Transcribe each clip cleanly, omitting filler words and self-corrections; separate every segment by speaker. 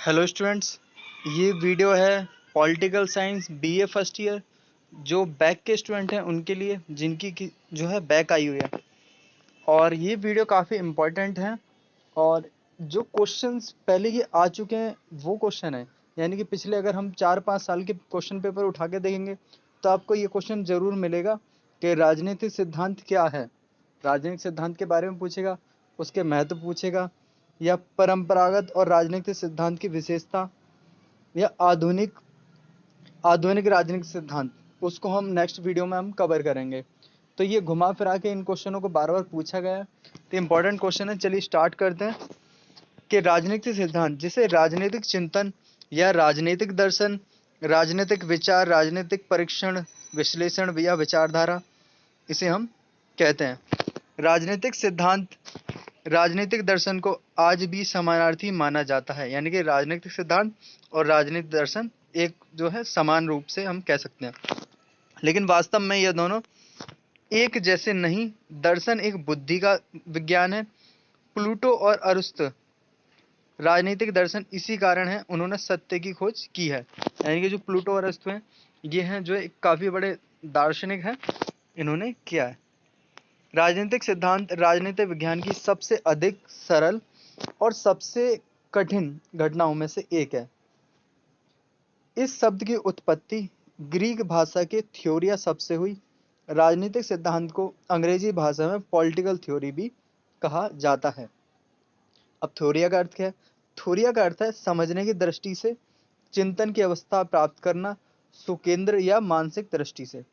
Speaker 1: Hello students, ये video है political science BA first year जो बैक के स्टूडेंट हैं उनके लिए, जिनकी जो है बैक आई हुई है। और ये वीडियो काफ़ी इम्पोर्टेंट है। और जो क्वेश्चंस पहले ही आ चुके हैं वो क्वेश्चन है, यानी कि पिछले अगर हम 4-5 साल के क्वेश्चन पेपर उठा के देखेंगे तो आपको ये क्वेश्चन ज़रूर मिलेगा कि राजनीतिक सिद्धांत क्या है। राजनीतिक सिद्धांत के बारे में पूछेगा, उसके महत्व पूछेगा, या परंपरागत और राजनीतिक सिद्धांत की विशेषता, या आधुनिक आधुनिक राजनीतिक सिद्धांत, उसको हम नेक्स्ट वीडियो में हम कवर करेंगे। तो ये घुमा फिरा के इन क्वेश्चनों को बार बार पूछा गया है, तो इंपॉर्टेंट क्वेश्चन है। चलिए स्टार्ट करते हैं कि राजनीतिक सिद्धांत, जिसे राजनीतिक चिंतन या राजनीतिक दर्शन, राजनीतिक विचार, राजनीतिक परीक्षण, विश्लेषण या विचारधारा, इसे हम कहते हैं। राजनीतिक सिद्धांत राजनीतिक दर्शन को आज भी समानार्थी माना जाता है, यानी कि राजनीतिक सिद्धांत और राजनीतिक दर्शन एक जो है समान रूप से हम कह सकते हैं, लेकिन वास्तव में यह दोनों एक जैसे नहीं। दर्शन एक बुद्धि का विज्ञान है। प्लूटो और अरिस्टो राजनीतिक दर्शन इसी कारण है उन्होंने सत्य की खोज की है, यानी कि जो प्लूटो और अरिस्टो हैं ये हैं जो एक काफ़ी बड़े दार्शनिक हैं, इन्होंने किया है। राजनीतिक सिद्धांत राजनीतिक विज्ञान की सबसे अधिक सरल और सबसे कठिन घटनाओं में से एक है। इस शब्द की उत्पत्ति ग्रीक भाषा के थ्योरिया शब्द से हुई। राजनीतिक सिद्धांत को अंग्रेजी भाषा में पॉलिटिकल थ्योरी भी कहा जाता है। अब थ्योरिया का अर्थ क्या है? थ्योरिया का अर्थ है समझने की दृष्टि से, चिंतन की अवस्था प्राप्त करना, सुकेंद्र या मानसिक दृष्टि से,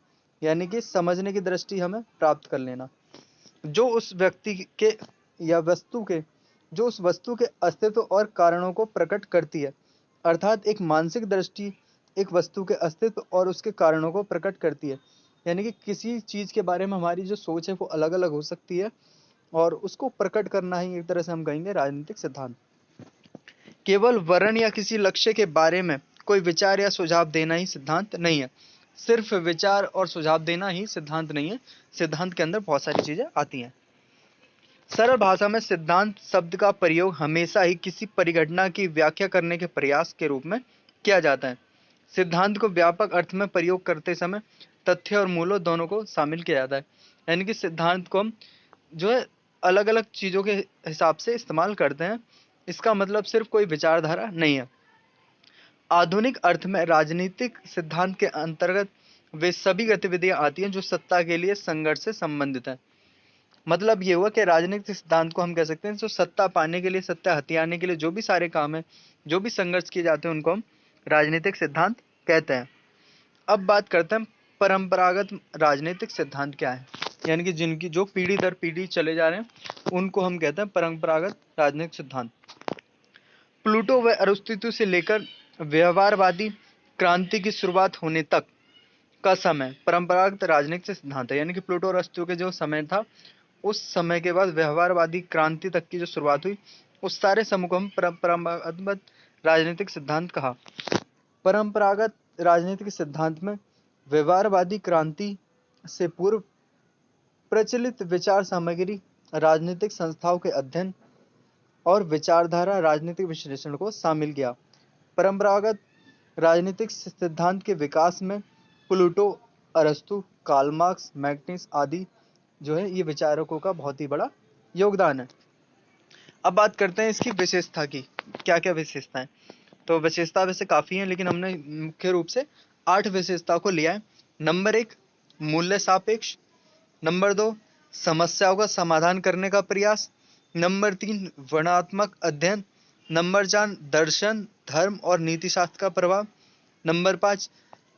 Speaker 1: यानी कि समझने की दृष्टि हमें प्राप्त कर लेना, जो उस व्यक्ति के या वस्तु के जो उस वस्तु के अस्तित्व और कारणों को प्रकट करती है। अर्थात एक मानसिक दृष्टि एक वस्तु के अस्तित्व और उसके कारणों को प्रकट करती है, यानी कि किसी चीज़ के बारे में हमारी जो सोच है वो अलग अलग हो सकती है, और उसको प्रकट करना ही एक तरह से हम कहेंगे राजनीतिक सिद्धांत। केवल वर्ण या किसी लक्ष्य के बारे में कोई विचार या सुझाव देना ही सिद्धांत नहीं है। सिर्फ विचार और सुझाव देना ही सिद्धांत नहीं है, सिद्धांत के अंदर बहुत सारी चीजें आती हैं। सरल भाषा में सिद्धांत शब्द का प्रयोग हमेशा ही किसी परिघटना की व्याख्या करने के प्रयास के रूप में किया जाता है। सिद्धांत को व्यापक अर्थ में प्रयोग करते समय तथ्य और मूलों दोनों को शामिल किया जाता है, यानी कि सिद्धांत को हम जो है अलग अलग चीज़ों के हिसाब से इस्तेमाल करते हैं। इसका मतलब सिर्फ कोई विचारधारा नहीं है। आधुनिक अर्थ में राजनीतिक सिद्धांत के अंतर्गत वे सभी गतिविधियां आती हैं जो सत्ता के लिए संघर्ष से संबंधित है। मतलब ये हुआ कि राजनीतिक सिद्धांत को हम कह सकते हैं जो सत्ता पाने के लिए, सत्ता हथियाने के लिए जो भी सारे काम है, जो भी संघर्ष किए जाते हैं, उनको हम राजनीतिक सिद्धांत कहते हैं। अब बात करते हैं परंपरागत राजनीतिक सिद्धांत क्या है, यानी कि जिनकी जो पीढ़ी दर पीढ़ी चले जा रहे हैं उनको हम कहते हैं परंपरागत राजनीतिक सिद्धांत। प्लूटो व अरिस्टो से लेकर व्यवहारवादी क्रांति की शुरुआत होने तक का समय परंपरागत राजनीतिक सिद्धांत है, यानी कि प्लूटो और अरिस्टो के जो समय था उस समय के बाद व्यवहारवादी क्रांति तक की जो शुरुआत हुई, उस सारे समूह को हम परंपरागत राजनीतिक सिद्धांत कहा। परंपरागत राजनीतिक सिद्धांत में व्यवहारवादी क्रांति से पूर्व प्रचलित विचार सामग्री, राजनीतिक संस्थाओं के अध्ययन और विचारधारा, राजनीतिक विश्लेषण को शामिल किया। परंपरागत राजनीतिक सिद्धांत के विकास में प्लूटो, अरस्तु, कार्ल मार्क्स, मैग्निस आदि जो है ये विचारकों का बहुत ही बड़ा योगदान है। अब बात करते हैं इसकी विशेषता की, क्या क्या विशेषताएं। तो विशेषता वैसे काफ़ी हैं, लेकिन हमने मुख्य रूप से 8 विशेषता को लिया है। नंबर 1 मूल्य सापेक्ष, नंबर 2 समस्याओं का समाधान करने का प्रयास, नंबर 3 वर्णनात्मक अध्ययन, नंबर 4 दर्शन, धर्म और नीतिशास्त्र का प्रभाव, नंबर 5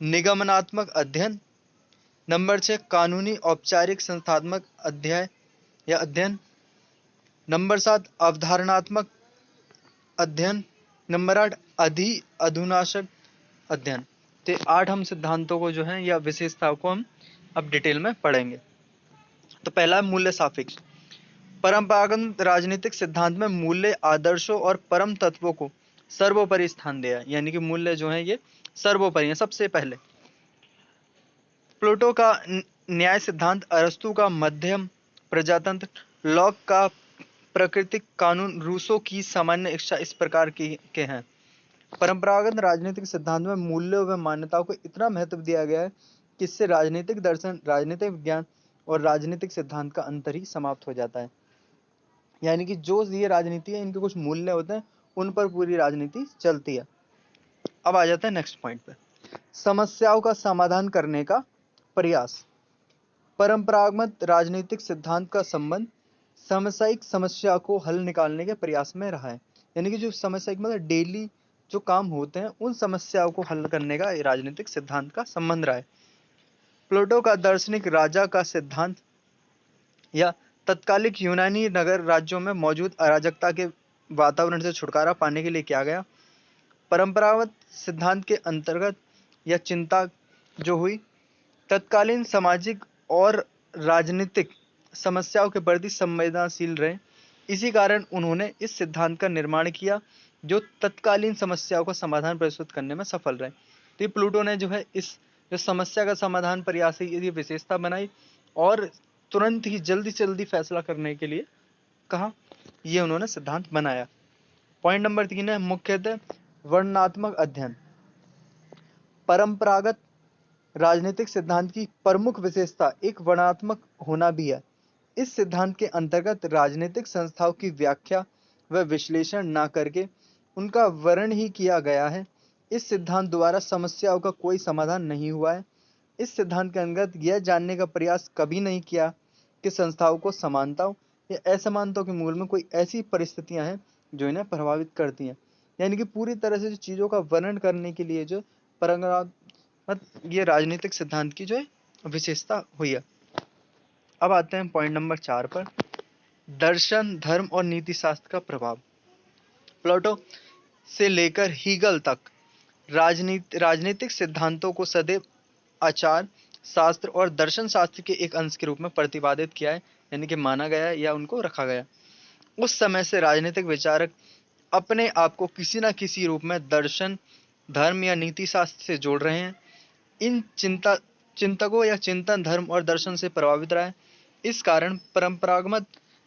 Speaker 1: निगमनात्मक अध्ययन, नंबर 6 कानूनी औपचारिक संस्थात्मक अध्ययन, नंबर 7 अवधारणात्मक अध्ययन, नंबर 8 अधुनाशक अध्ययन। तो 8 हम सिद्धांतों को जो है या विशेषताओं को हम अब डिटेल में पढ़ेंगे। तो पहला मूल्य सापेक्ष। परंपरागत राजनीतिक सिद्धांत में मूल्य, आदर्शों और परम तत्वों को सर्वोपरि स्थान दिया है, यानी कि मूल्य जो है ये सर्वोपरि है, सबसे पहले। प्लूटो का न्याय सिद्धांत, अरस्तु का मध्यम प्रजातंत्र, लॉक का प्राकृतिक कानून, रूसो की सामान्य इच्छा इस प्रकार के हैं। परंपरागत राजनीतिक सिद्धांत में मूल्यों व मान्यताओं को इतना महत्व दिया गया है कि इससे राजनीतिक दर्शन, राजनीतिक विज्ञान और राजनीतिक सिद्धांत का अंतर ही समाप्त हो जाता है। यानी कि जो ये राजनीति है, इनके कुछ मूल्य होते हैं, उन पर पूरी राजनीति चलती है। अब आ जाते हैं नेक्स्ट पॉइंट पे, समस्याओं का समाधान करने का प्रयास। परंपरागत राजनीतिक सिद्धांत का संबंध समसामयिक समस्या को हल निकालने के प्रयास में रहा है। यानी कि जो समस्या मतलब डेली जो काम होते हैं, उन समस्याओं को हल करने का राजनीतिक सिद्धांत का संबंध रहा है। प्लेटो का दार्शनिक राजा का सिद्धांत या तत्कालिक यूनानी नगर राज्यों में मौजूद अराजकता के वातावरण से छुटकारा पाने के लिए किया गया। परंपरागत सिद्धांत के अंतर्गत यह चिंता जो हुई तत्कालीन सामाजिक और राजनीतिक समस्याओं के प्रति संवेदनशील रहे। इसी कारण उन्होंने इस सिद्धांत का निर्माण किया जो तत्कालीन समस्याओं का समाधान प्रस्तुत करने में सफल रहे। तो प्लूटो ने जो है इस जो समस्या का समाधान प्रयास है, ये विशेषता बनाई और तुरंत ही जल्दी से जल्दी फैसला करने के लिए कहा, ये उन्होंने सिद्धांत बनाया। पॉइंट नंबर 3 है मुख्यतः वर्णनात्मक अध्ययन। परंपरागत राजनीतिक सिद्धांत की प्रमुख विशेषता एक वर्णनात्मक होना भी है। इस सिद्धांत के अंतर्गत राजनीतिक संस्थाओं की व्याख्या व विश्लेषण न करके उनका वर्णन ही किया गया है। इस सिद्धांत द्वारा समस्याओं का कोई समाधान नहीं हुआ है। इस सिद्धांत के अंतर्गत यह जानने का प्रयास कभी नहीं किया कि संस्थाओं को समानताओं या असमानताओं के मूल में कोई ऐसी परिस्थितियां हैं जो इन्हें प्रभावित करती हैं। यानी कि पूरी तरह से जो चीज़ों का वर्णन करने के लिए जो परंपरागत ये राजनीतिक सिद्धांत की जो है विशेषता हुई है। अब आते हैं पॉइंट नंबर 4 पर, दर्शन, धर्म और नीति शास्त्र का प्रभाव। प्लेटो से लेकर हीगल तक राजनीतिक सिद्धांतों को सदैव आचार शास्त्र और दर्शन शास्त्र के एक अंश के रूप में प्रतिपादित किया है, यानी कि माना गया है या उनको रखा गया। उस समय से राजनीतिक विचारक अपने आप को किसी न किसी रूप में दर्शन, धर्म या नीति शास्त्र से जोड़ रहे हैं। इन चिंतकों या चिंतन धर्म और दर्शन से प्रभावित रहा है। इस कारण परंपरागत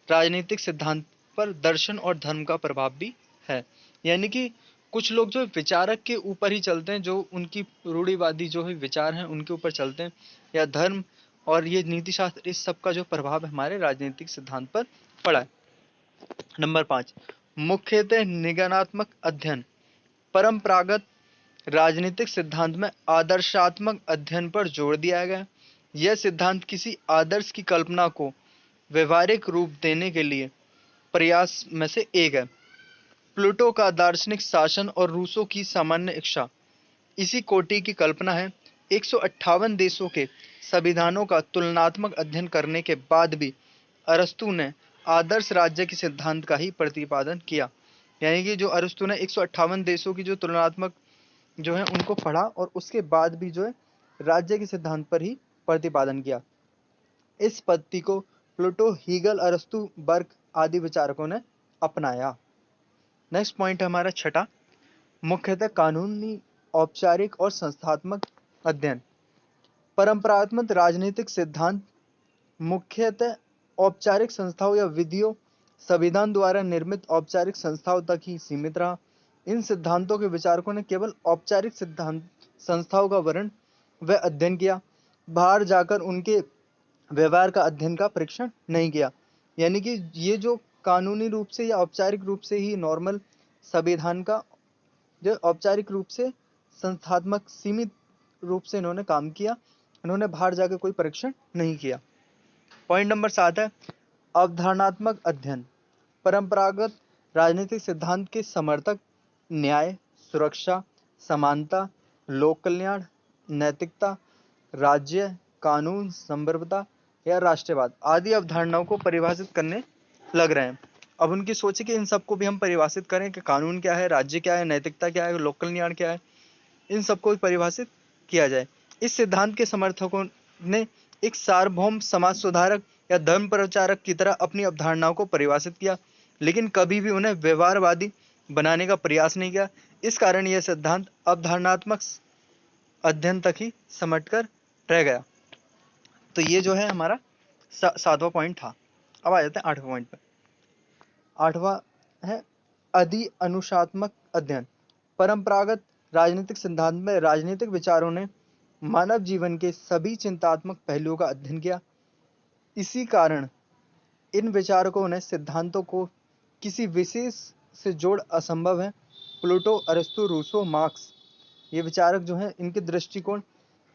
Speaker 1: राजनीतिक सिद्धांत पर दर्शन और धर्म का प्रभाव भी है। यानी कि कुछ लोग जो विचारक के ऊपर ही चलते हैं, जो उनकी रूढ़िवादी जो है विचार हैं उनके ऊपर चलते हैं, या धर्म और ये नीति शास्त्र, इस सब का जो प्रभाव हमारे राजनीतिक सिद्धांत पर पड़ा है। नंबर 5, मुख्यतः निगमनात्मक अध्ययन। परंपरागत राजनीतिक सिद्धांत में आदर्शात्मक अध्ययन पर जोर दिया गया। यह सिद्धांत किसी आदर्श की कल्पना को व्यवहारिक रूप देने के लिए प्रयास में से एक है। प्लेटो का दार्शनिक शासन और रूसो की सामान्य इच्छा इसी कोटि की कल्पना है। 158 देशों के संविधानों का तुलनात्मक अध्ययन करने के बाद भी अरस्तु ने आदर्श राज्य के सिद्धांत का ही प्रतिपादन किया। यानी कि जो अरस्तु ने 158 देशों की जो तुलनात्मक जो है उनको पढ़ा और उसके बाद भी जो है राज्य के सिद्धांत पर ही प्रतिपादन किया। इस पद्धति को प्लेटो, हीगल, अरस्तु, बर्क आदि विचारकों ने अपनाया। नेक्स्ट पॉइंट है हमारा 6, मुख्यतः कानूनी, औपचारिक और संस्थात्मक अध्ययन। परंपरागत राजनीतिक सिद्धांत मुख्यतः औपचारिक संस्थाओं या विधियों, संविधान द्वारा निर्मित औपचारिक संस्थाओं तक ही सीमित रहा। इन सिद्धांतों के विचारकों ने केवल औपचारिक सिद्धांत संस्थाओं का वर्णन व अध्ययन किया, बाहर जाकर उनके व्यवहार का अध्ययन का परीक्षण नहीं किया। यानी कि ये जो कानूनी रूप से या औपचारिक रूप से ही नॉर्मल संविधान का जो औपचारिक रूप से संस्थात्मक सीमित रूप से इन्होंने काम किया, इन्होंने बाहर जाकर कोई परीक्षण नहीं किया। पॉइंट नंबर 7 है अवधारणात्मक अध्ययन। परंपरागत राजनीतिक सिद्धांत के समर्थक न्याय, सुरक्षा, समानता, लोक कल्याण, नैतिकता, राज्य, कानून, संप्रभुता या राष्ट्रवाद आदि अवधारणाओं को परिभाषित करने लग रहे हैं। अब उनकी सोच है कि इन सबको भी हम परिभाषित करें कि कानून क्या है, राज्य क्या है, नैतिकता क्या है, लोक कल्याण क्या है, इन सबको भी परिभाषित किया जाए। इस सिद्धांत के समर्थकों ने एक सार्वभौम समाज सुधारक या धर्म प्रचारक की तरह अपनी अवधारणाओं को परिभाषित किया, लेकिन कभी भी उन्हें व्यवहारवादी बनाने का प्रयास नहीं किया। इस कारण यह सिद्धांत अवधारणात्मक अध्ययन तक ही समटकर रह गया। तो ये जो है हमारा 7वां पॉइंट था। अब आ जाते हैं 8वें पॉइंट पर। 8वां है अधि अनुशात्मक अध्ययन। परंपरागत राजनीतिक सिद्धांत में राजनीतिक विचारों ने मानव जीवन के सभी चिंतात्मक पहलुओं का अध्ययन किया। इसी कारण इन विचारकों ने सिद्धांतों को किसी विशेष से जोड़ असंभव है। प्लूटो, अरिस्टो, रूसो, मार्क्स, ये विचारक जो हैं, इनके दृष्टिकोण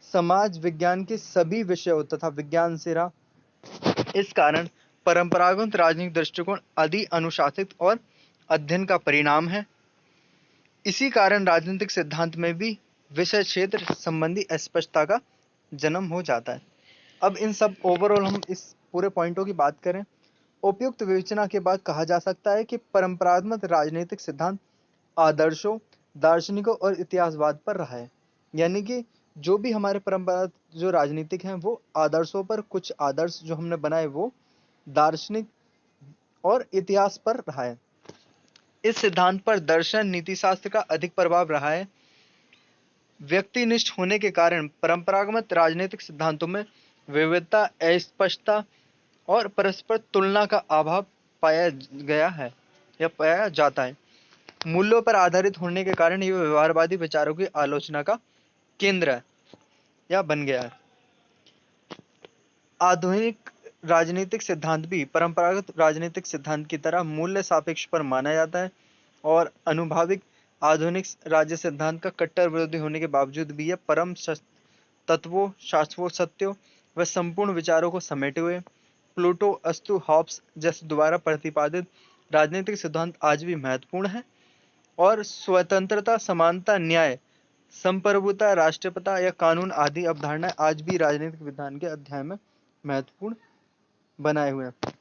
Speaker 1: समाज विज्ञान के सभी विषयों तथा विज्ञान से रहा। इस कारण परंपरागत राजनीतिक दृष्टिकोण अधिक अनुशासित और अध्ययन का परिणाम है। इसी कारण राजनीतिक सिद्धांत में भी विषय क्षेत्र संबंधी अस्पष्टता का जन्म हो जाता है। अब इन सब ओवरऑल हम इस पूरे पॉइंटों की बात करें, उपयुक्त विवेचना के बाद कहा जा सकता है कि परंपरागत राजनीतिक सिद्धांत आदर्शों, दार्शनिकों और इतिहासवाद पर रहा है। यानी कि जो भी हमारे परंपरागत जो राजनीतिक हैं वो आदर्शों पर, कुछ आदर्श जो हमने बनाए वो दार्शनिक और इतिहास पर रहा है। इस सिद्धांत पर दर्शन, नीतिशास्त्र का अधिक प्रभाव रहा है। व्यक्तिनिष्ठ होने के कारण परंपरागत राजनीतिक सिद्धांतों में विविधता, अस्पष्टता और परस्पर तुलना का अभाव पाया गया है या पाया जाता है। मूल्यों पर आधारित होने के कारण ये व्यवहारवादी विचारों की आलोचना का केंद्र है या बन गया है। आधुनिक राजनीतिक सिद्धांत भी परंपरागत राजनीतिक सिद्धांत की तरह मूल्य सापेक्ष पर माना जाता है और अनुभाविक आधुनिक राज्य सिद्धांत का कट्टर विरोधी होने के बावजूद भी यह परम तत्वों, शाश्वत सत्यों व संपूर्ण विचारों को समेटे हुए प्लूटो, अस्तु, हॉब्स जैसे द्वारा प्रतिपादित राजनीतिक सिद्धांत आज भी महत्वपूर्ण है और स्वतंत्रता, समानता, न्याय, संप्रभुता, राष्ट्रपिता या कानून आदि अवधारणाएं आज भी राजनीतिक विधान के अध्याय में महत्वपूर्ण बनाए हुए हैं।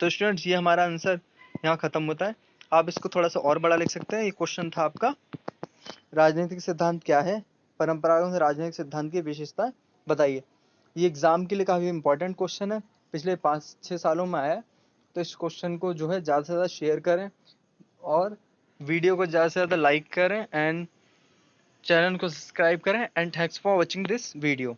Speaker 1: तो स्टूडेंट्स, ये हमारा आंसर यहाँ खत्म होता है। आप इसको थोड़ा सा और बड़ा लिख सकते हैं। ये क्वेश्चन था आपका, राजनीतिक सिद्धांत क्या है, परंपरागत राजनीतिक सिद्धांत की विशेषता बताइए। ये एग्जाम के लिए काफी इंपॉर्टेंट क्वेश्चन है, पिछले 5-6 सालों में आया है। तो इस क्वेश्चन को जो है ज़्यादा से ज़्यादा शेयर करें और वीडियो को ज़्यादा से ज़्यादा लाइक करें एंड चैनल को सब्सक्राइब करें। And thanks for watching this video.